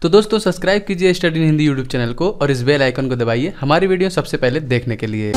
तो दोस्तों सब्सक्राइब कीजिए study in Hindi YouTube channel को और इस बेल आइकन को दबाइए हमारी वीडियो सबसे पहले देखने के लिए।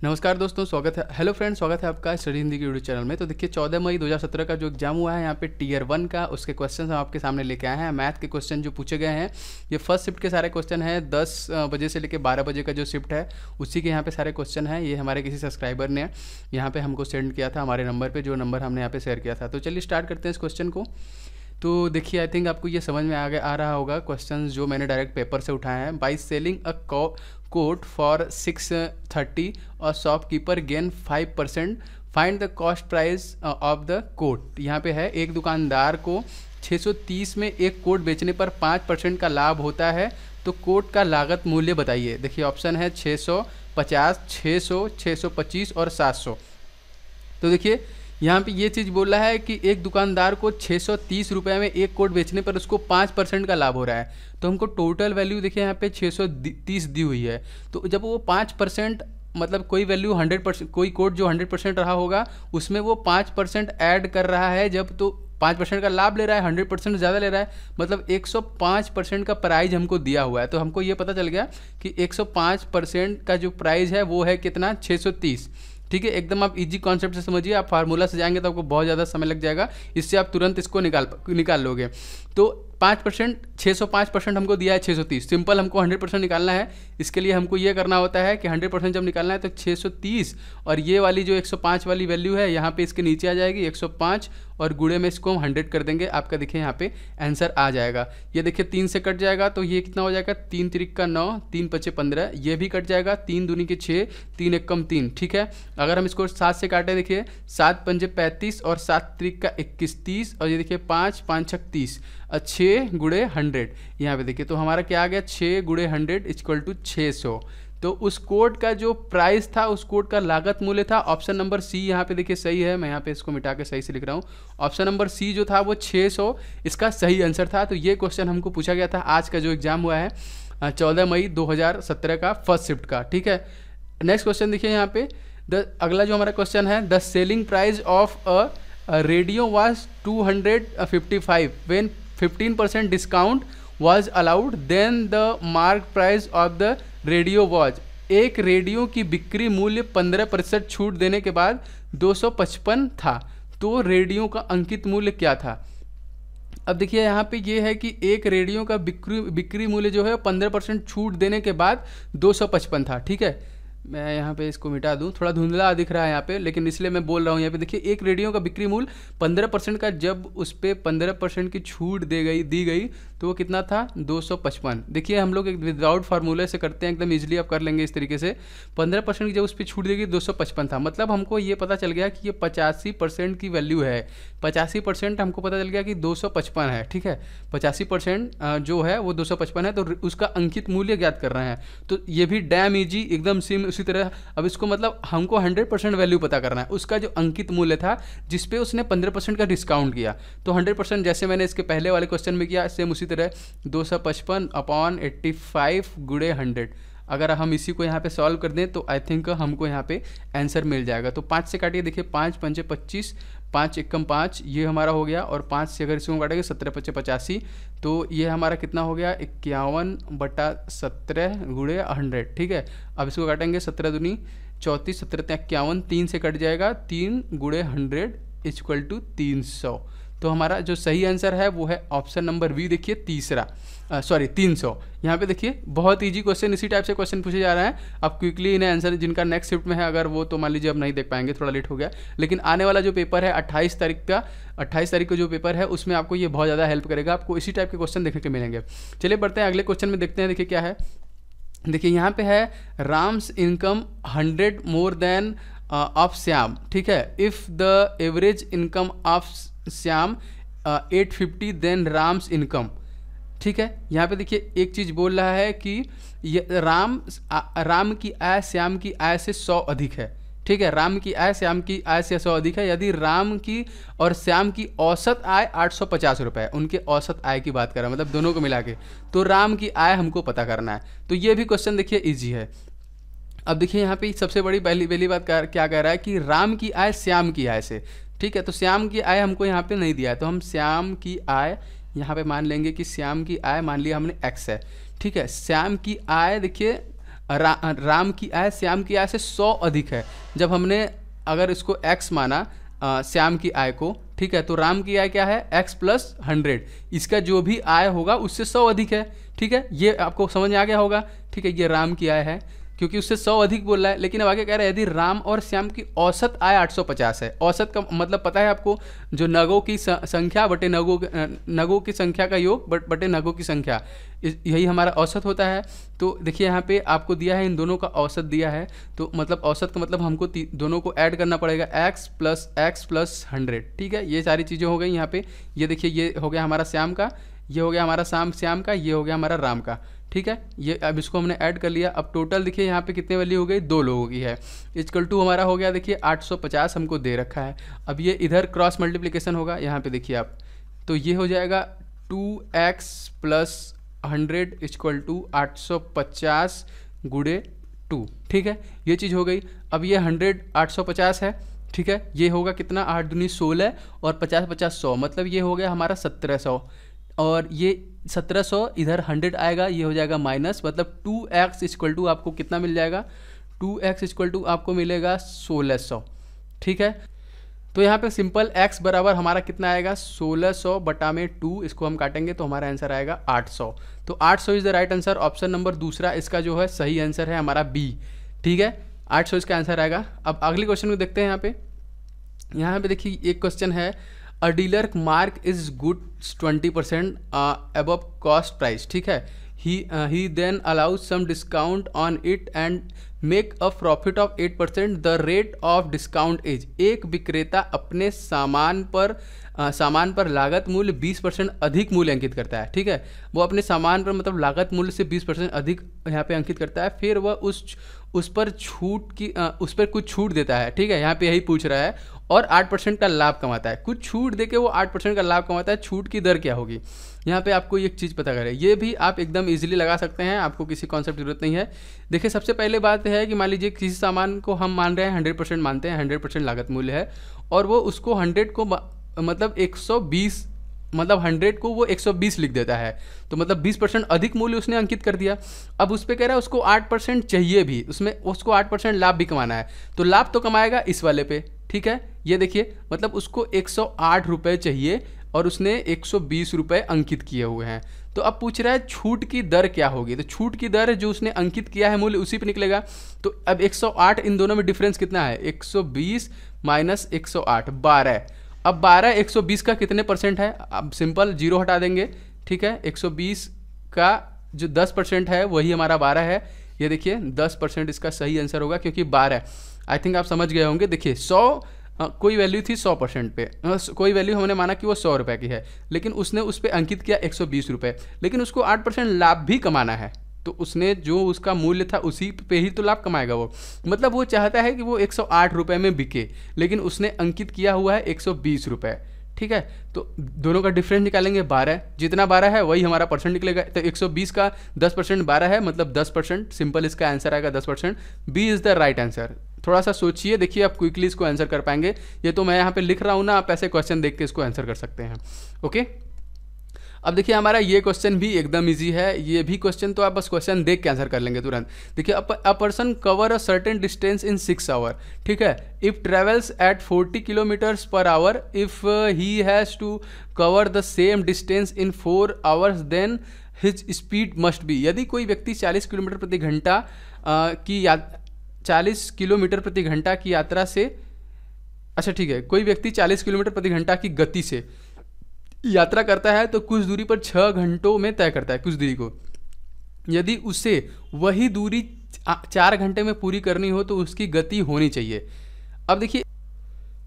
नमस्कार दोस्तों, स्वागत है। हेलो फ्रेंड्स, स्वागत है आपका स्टडी हिंदी के यूट्यूब चैनल में। तो देखिए 14 मई 2017 का जो एग्जाम हुआ है यहाँ पे टीयर 1 का, उसके क्वेश्चन हम आपके सामने लेके आए हैं। मैथ के क्वेश्चन जो पूछे गए हैं, ये फर्स्ट शिफ्ट के सारे क्वेश्चन हैं। 10 बजे से लेकर 12 बजे का जो शिफ्ट है उसी के यहाँ पे सारे क्वेश्चन हैं। ये हमारे किसी सब्सक्राइबर ने यहाँ पे हमको सेंड किया था हमारे नंबर पर, जो नंबर हमने यहाँ पे शेयर किया था। तो चलिए स्टार्ट करते हैं इस क्वेश्चन को। तो देखिए आई थिंक आपको ये समझ में आ रहा होगा क्वेश्चन जो मैंने डायरेक्ट पेपर से उठाए हैं। By selling a coat for 630 और shopkeeper gain 5%, find the cost price of the coat. यहाँ पे है, एक दुकानदार को 630 में एक कोट बेचने पर 5% का लाभ होता है, तो कोट का लागत मूल्य बताइए। देखिए ऑप्शन है 650, 600, 625 और 700। तो देखिए यहाँ पे ये चीज़ बोल रहा है कि एक दुकानदार को 630 रुपये में एक कोट बेचने पर उसको 5% का लाभ हो रहा है। तो हमको टोटल वैल्यू देखिए यहाँ पे 630 दी हुई है। तो जब वो 5%, मतलब कोई वैल्यू 100%, कोई कोट जो 100% रहा होगा उसमें वो 5% ऐड कर रहा है, जब तो 5% का लाभ ले रहा है, 100% ज़्यादा ले रहा है, मतलब 105% का प्राइज हमको दिया हुआ है। तो हमको ये पता चल गया कि 105% का जो प्राइज है वो है कितना, 630। ठीक है, एकदम आप इजी कॉन्सेप्ट से समझिए। आप फार्मूला से जाएंगे तो आपको बहुत ज़्यादा समय लग जाएगा, इससे आप तुरंत इसको निकाल लोगे। तो 5%, 605% हमको दिया है 630। सिंपल हमको 100% निकालना है। इसके लिए हमको ये करना होता है कि 100% जब निकालना है तो 630 और ये वाली जो 105 वाली वैल्यू है यहाँ पे इसके नीचे आ जाएगी 105, और गुणे में इसको हम 100 कर देंगे। आपका देखिए यहाँ पे आंसर आ जाएगा। ये देखिए 3 से कट जाएगा तो ये कितना हो जाएगा, 3 तिरिक का 9, 3 पचे 15, ये भी कट जाएगा, 3 दूनी के 6, 3 एक कम 3। ठीक है, अगर हम इसको 7 से काटें, देखिए 7 पंजे 35 और 7 तिरिक का 21, 30, और ये देखिए 5 5 छक 30, 6 गुणे 100। यहाँ पे देखिए तो हमारा क्या आ गया, 6 गुणे 100 इक्वल टू 600। तो उस कोड का जो प्राइस था, उस कोड का लागत मूल्य था ऑप्शन नंबर सी। यहाँ पे देखिए सही है, मैं यहाँ पे इसको मिटा के सही से लिख रहा हूँ। ऑप्शन नंबर सी जो था वो 600 इसका सही आंसर था। तो ये क्वेश्चन हमको पूछा गया था आज का जो एग्जाम हुआ है 14 मई 2017 का फर्स्ट शिफ्ट का। ठीक है, नेक्स्ट क्वेश्चन देखिए यहाँ पे। अगला जो हमारा क्वेश्चन है, the selling price of a radio was 255 when 15% discount was allowed, then the mark price of the radio was। एक रेडियो की बिक्री मूल्य 15% छूट देने के बाद 255 था, तो रेडियो का अंकित मूल्य क्या था। अब देखिए यहाँ पे ये है कि एक रेडियो का बिक्री मूल्य जो है 15% छूट देने के बाद 255 था। ठीक है, मैं यहाँ पे इसको मिटा दूँ, थोड़ा धुंधला दिख रहा है यहाँ पे, लेकिन इसलिए मैं बोल रहा हूँ। यहाँ पे देखिए एक रेडियो का बिक्री मूल्य 15% का, जब उस पर 15% की छूट दी गई तो वो कितना था, 255। देखिए हम लोग एक विदाउट फार्मूले से करते हैं, एकदम इजीली आप कर लेंगे इस तरीके से। 15% की जब उस पर छूट दी गई 255 था, मतलब हमको ये पता चल गया कि ये 85% की वैल्यू है। 85% हमको पता चल गया कि 255 है। ठीक है, 85% जो है वो 255 है, तो उसका अंकित मूल्य ज्ञात कर रहे हैं। तो ये भी डैम ईजी, एकदम सिम उसी तरह। अब इसको मतलब हमको 100% वैल्यू पता करना है, उसका जो अंकित मूल्य था जिसपे उसने 15% का डिस्काउंट किया। तो 100% जैसे मैंने इसके पहले वाले क्वेश्चन में किया, सेम उसी तरह 255/85 गुणे 100। अगर हम इसी को यहाँ पे सॉल्व कर दें तो आई थिंक हमको यहाँ पे आंसर मिल जाएगा। तो 5 से काटिए, देखिए 5 पंजे 25, 5 एकम 5, ये हमारा हो गया, और 5 से अगर इसको काटेंगे 17 पचे 85, तो ये हमारा कितना हो गया, 51/17 गुणे 100। ठीक है, अब इसको काटेंगे 17 दूनी 34, 17 51, 3 से कट जाएगा, 3 गुणे 100 इक्वल टू 300। तो हमारा जो सही आंसर है वो है ऑप्शन नंबर बी, देखिए 300। यहाँ पे देखिए बहुत इजी क्वेश्चन, इसी टाइप से क्वेश्चन पूछे जा रहे हैं। अब क्विकली इन्हें आंसर, जिनका नेक्स्ट शिफ्ट में है अगर वो, तो मान लीजिए अब नहीं देख पाएंगे, थोड़ा लेट हो गया। लेकिन आने वाला जो पेपर है 28 तारीख का, 28 तारीख को जो पेपर है उसमें आपको ये बहुत ज़्यादा हेल्प करेगा। आपको इसी टाइप के क्वेश्चन देखने को मिलेंगे। चलिए बढ़ते हैं अगले क्वेश्चन में, देखते हैं। देखिए क्या है, देखिए यहाँ पे है Ram's income 100 more than of Shyam. ठीक है, if the average income of Shyam 850 then Ram's income. ठीक है, यहाँ पे देखिए एक चीज़ बोल रहा है कि राम की आय श्याम की आय से 100 अधिक है। ठीक है, राम की आय श्याम की आय से 100 अधिक है। यदि राम की और श्याम की औसत आय 850 रुपये है, उनके औसत आय की बात कर रहा है, मतलब दोनों को मिला के, तो राम की आय हमको पता करना है। तो ये भी क्वेश्चन देखिए इजी है। अब देखिए यहाँ पे सबसे बड़ी पहली बात क्या कह रहा है कि राम की आय श्याम की आय से, ठीक है। तो श्याम की आय हमको यहाँ पे नहीं दिया है, तो हम श्याम की आय यहाँ पे मान लेंगे कि श्याम की आय मान लिया हमने x है, ठीक है। श्याम की आय देखिए राम की आय श्याम की आय से 100 अधिक है। जब हमने अगर इसको x माना श्याम की आय को, ठीक है, तो राम की आय क्या है x प्लस 100, इसका जो भी आय होगा उससे 100 अधिक है, ठीक है। ये आपको समझ में आ गया होगा, ठीक है। ये राम की आय है क्योंकि उससे 100 अधिक बोल रहा है। लेकिन अब आगे कह रहा है यदि राम और श्याम की औसत आय 850 है। औसत का मतलब पता है आपको, जो नगों की संख्या बटे नगों की संख्या का योग बटे नगों की संख्या, यही हमारा औसत होता है। तो देखिए यहाँ पे आपको दिया है, इन दोनों का औसत दिया है, तो मतलब औसत का मतलब हमको दोनों को ऐड करना पड़ेगा x प्लस 100, ठीक है। ये सारी चीज़ें हो गई यहाँ पे। ये देखिए ये हो गया हमारा श्याम का, ये हो गया हमारा श्याम का, ये हो गया हमारा राम का, ठीक है। ये अब इसको हमने ऐड कर लिया। अब टोटल देखिए यहाँ पे कितने वैल्यू हो गई, 2 लोगों की है। इक्वल टू हमारा हो गया देखिए 850 हमको दे रखा है। अब ये इधर क्रॉस मल्टीप्लिकेशन होगा, यहाँ पे देखिए आप, तो ये हो जाएगा 2x प्लस 100 इक्वल टू 850 गुणे 2, ठीक है। ये चीज़ हो गई। अब ये 100 850 है, ठीक है। ये होगा कितना, 8 दूनी 16 और 50 50 100, मतलब ये हो गया हमारा 1700। और ये 1700 इधर 100 आएगा, ये हो जाएगा माइनस, मतलब 2x इक्वल टू आपको कितना मिल जाएगा, 2x इक्वल टू आपको मिलेगा 1600, ठीक है। तो यहाँ पे सिंपल x बराबर हमारा कितना आएगा, 1600 बटा में 2, इसको हम काटेंगे तो हमारा आंसर आएगा 800। तो 800 is the right answer. Option number दूसरा इसका जो है सही आंसर है हमारा B, ठीक है। 800 इसका आंसर आएगा। अब अगली क्वेश्चन को देखते हैं। यहाँ पे देखिए एक क्वेश्चन है, a dealer mark is goods 20% above cost price, ठीक है। He then allows some discount on it and make a profit of 8%। The rate of discount is, एक विक्रेता अपने सामान पर लागत मूल्य 20% अधिक मूल्य अंकित करता है, ठीक है। वो अपने सामान पर मतलब लागत मूल्य से 20% अधिक यहाँ पे अंकित करता है, फिर वह उस पर कुछ छूट देता है, ठीक है। यहाँ पे यही पूछ रहा है, और 8% का लाभ कमाता है। कुछ छूट देके वो 8% का लाभ कमाता है, छूट की दर क्या होगी। यहाँ पे आपको एक चीज़ पता करें, ये भी आप एकदम इजीली लगा सकते हैं, आपको किसी कॉन्सेप्ट की जरूरत नहीं है। देखिए सबसे पहले बात है कि मान लीजिए किसी सामान को हम मान रहे हैं 100% मानते हैं, 100% लागत मूल्य है, और वो उसको 100 को मतलब 120, मतलब 100 को वो 120 लिख देता है, तो मतलब 20% अधिक मूल्य उसने अंकित कर दिया। अब उस पर कह रहा है उसको 8% चाहिए भी, उसमें उसको 8% लाभ भी कमाना है, तो लाभ तो कमाएगा इस वाले पे, ठीक है। ये देखिए मतलब उसको 108 रुपये चाहिए और उसने 120 रुपये अंकित किए हुए हैं। तो अब पूछ रहा है छूट की दर क्या होगी, तो छूट की दर जो उसने अंकित किया है मूल्य उसी पे निकलेगा। तो अब 108, इन दोनों में डिफरेंस कितना है, 120 माइनस 108 12। अब 12 120 का कितने परसेंट है, अब सिंपल 0 हटा देंगे, ठीक है। 120 का जो 10% है वही हमारा 12 है। ये देखिए 10% इसका सही आंसर होगा, क्योंकि 12, आई थिंक आप समझ गए होंगे। देखिए 100 कोई वैल्यू थी 100% पे, कोई वैल्यू हमने माना कि वो 100 रुपये की है, लेकिन उसने उस पर अंकित किया 120 रुपये, लेकिन उसको 8% लाभ भी कमाना है, तो उसने जो उसका मूल्य था उसी पे ही तो लाभ कमाएगा वो। मतलब वो चाहता है कि वो 108 रुपये में बिके, लेकिन उसने अंकित किया हुआ है 120 रुपये, ठीक है। तो दोनों का डिफरेंस निकालेंगे 12, जितना 12 है वही हमारा परसेंट निकलेगा। तो 120 का 10% 12 है, मतलब 10%, सिंपल इसका आंसर आएगा 10%। B is the right answer. थोड़ा सा सोचिए, देखिए आप क्विकली इसको आंसर कर पाएंगे। ये तो मैं यहाँ पे लिख रहा हूँ ना, आप ऐसे क्वेश्चन देख के इसको आंसर कर सकते हैं, ओके। अब देखिए हमारा ये क्वेश्चन भी एकदम इजी है। ये भी क्वेश्चन तो आप बस क्वेश्चन देख के आंसर कर लेंगे तुरंत। देखिए a person cover a certain distance in 6 hour, ठीक है। If travels at 40 kilometres per hour, if he has to cover the same distance in 4 hours, then his speed must be. यदि कोई व्यक्ति 40 किलोमीटर प्रति घंटा की 40 किलोमीटर प्रति घंटा की यात्रा से, अच्छा ठीक है, कोई व्यक्ति 40 किलोमीटर प्रति घंटा की गति से यात्रा करता है तो कुछ दूरी पर 6 घंटों में तय करता है कुछ दूरी को। यदि उसे वही दूरी 4 घंटे में पूरी करनी हो तो उसकी गति होनी चाहिए। अब देखिए,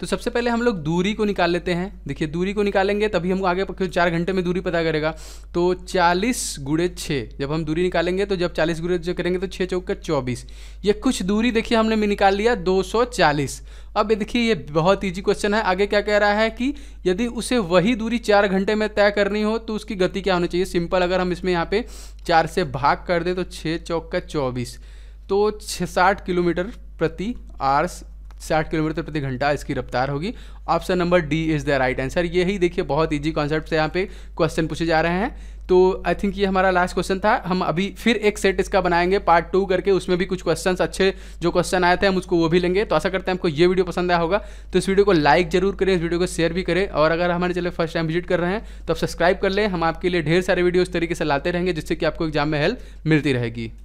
तो सबसे पहले हम लोग दूरी को निकाल लेते हैं। देखिए दूरी को निकालेंगे तभी हमको आगे 4 घंटे में दूरी पता करेगा। तो 40 गुणे 6 जब हम दूरी निकालेंगे, तो जब 40 गुणे जो करेंगे तो 6 चौका 24, ये कुछ दूरी देखिए हमने निकाल लिया 240। अब ये देखिए ये बहुत ईजी क्वेश्चन है। आगे क्या कह रहा है कि यदि उसे वही दूरी 4 घंटे में तय करनी हो तो उसकी गति क्या होनी चाहिए। सिंपल अगर हम इसमें यहाँ पे 4 से भाग कर दें तो 6 चौका 24, तो 60 किलोमीटर प्रति आवर्स, 60 किलोमीटर प्रति घंटा इसकी रफ्तार होगी। Option number D is the right answer. यही देखिए बहुत इजी कॉन्सेप्ट से यहाँ पे क्वेश्चन पूछे जा रहे हैं। तो आई थिंक ये हमारा लास्ट क्वेश्चन था। हम अभी फिर एक सेट इसका बनाएंगे पार्ट 2 करके, उसमें भी कुछ क्वेश्चंस अच्छे जो क्वेश्चन आए थे हम उसको वो भी लेंगे। तो आशा करते हैं आपको ये वीडियो पसंद आया होगा। तो इस वीडियो को लाइक जरूर करें, इस वीडियो को शेयर भी करें, और अगर हमारे चैनल फर्स्ट टाइम विजिट कर रहे हैं तो आप सब्सक्राइब कर लें। हम आपके लिए ढेर सारे वीडियो इस तरीके से लाते रहेंगे जिससे कि आपको एग्जाम में हेल्प मिलती रहेगी।